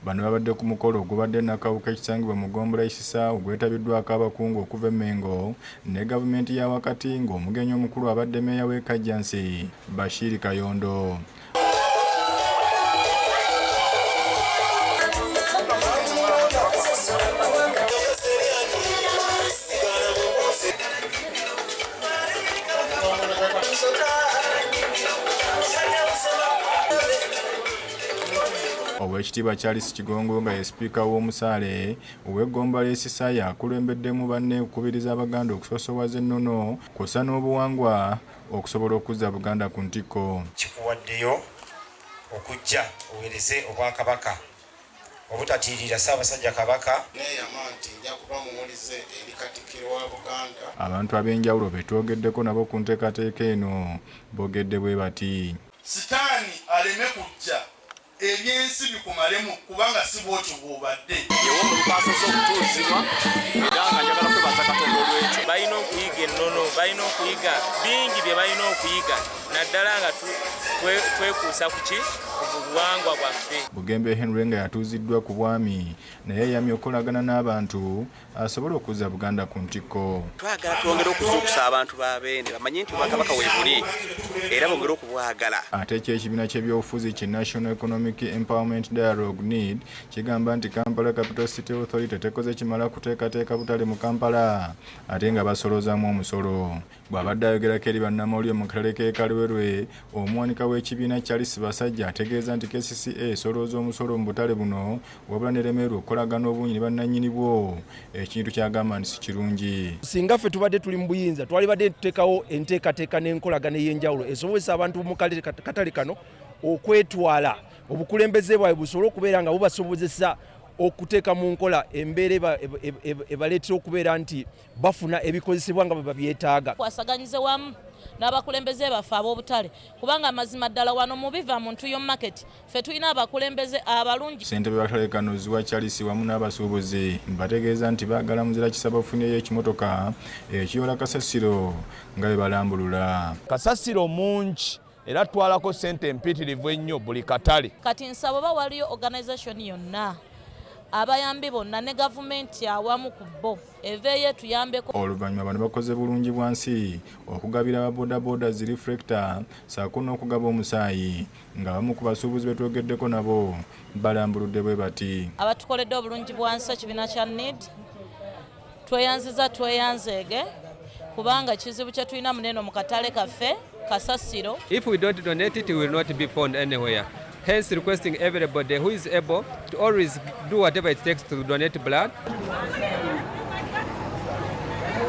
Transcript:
Bano babadde ku mukolo ogubadde n'akawuka ekisangibwa mu ggombolola y'Ekisa ogwetabiddwako abakungu okuva e Mengo ne gavumenti ya wakati ng'omugenyi omukulu abadde mmeeya w'e Kajjansi Bashir Kayondo. Ekitiibwa Charles Kigongo nga ye sipiika w'omusaale ow'eggombolola y'Ekisa yakulembeddemu banne okukubiriza Abaganda okusoosowaza ennono kwossa n'obuwangwa okusobola okuzza Buganda ku ntikko. Kikuwaddeyo okujja oweereze obwakabaka obutatiirira Ssaabasajja Kabaka neeyama nti nja kuba muwulize eri Katikkiro wa Buganda. Abantu ab'enjawulo be twogeddeko nabo ku nteekateeka eno boogedde bwe bati. Sitaani aleme kujja ebyensi bikumalemu kubanga si bwotyo bw'obadde. Yewe mu lukaaso z'okutuuzibwa era nga njagala kwebaza Katonda olw'ekyo. Balina okuyiga ennono, balina okuyiga bingi bye balina okuyiga naddala nga twekuusa ku ki ku buwangwa bwaffe. Bugembe Henry nga yatuuziddwa ku bwami naye yamye okukolagana n'abantu asobole okuzza Buganda ku ntikko. Twagala twongere okuzuukusa abantu b'Abende bamanye nti Obwakabaka weebuli era bongere okubwagala. Ate ekibiina ky'ebyobufuzi ki National Economic Empowerment Dialogue NED kigamba nti Kampala Capital City Authority tekoze kimala kuteekateeka butale mu Kampala ate nga basoloozamu omusolo. Bw'abadde ayogerako eri bannamawulire mu katale k'e Kalwerwe, omuwanika w'ekibiina Charles Basajja ategeeza nti KCCA esolooza omusolo mu butale buno wabula neremerwa okukolagana obungi ne bannannyini bwo, ekintu kyagamba nti si kirungi. Singa ffe tubadde tuli mu buyinza twalibadde tuteekawo enteekateeka n'enkolagana ey'enjawulo esobozesa abantu mu katale kano okwetwala obukulembeze bwabwe busobole okubeera nga bubasobozesa okuteeka mu nkola embeera ebaleetera okubeera nti bafuna ebikozesebwa nga bwe babyetaaga. Twasaganyize wamu n'abakulembeze baffe ab'obutale kubanga amazima ddala wano mu biva muntu yo market ffe tulina abakulembeze abalungi. Ssentebe w'akatale kano Ziwa Charles wamu n'abasuubuzi bategeeza nti baagala muzira kisaba ofunyeyo ekimotoka ekiyola kasasiro nga bwe balambulula. Kasasiro mungi era twalako ssente empitirivu ennyo buli katale. Kati nsaba oba waliyo organisation yonna abayambi bonna ne gavumenti awamu ku bo eveeyo tuyambeko. Oluvannyuma bano bakoze bulungi bwansi okugabira ababoodabooda zi reflector saako n'okugaba omusaayi nga bamu ku basuubuzi betwogeddeko nabo balambuludde bwe bati. Abatukoledde obulungi bwansi ekibiina kya NED tweyanziza tweyanzeege kubanga ekizibu kye tulina munene mu katale kaffe kasasiro. If we don't donate it, will not be found anywhere. Hence requesting everybody who is able to always do whatever it takes to donate blood.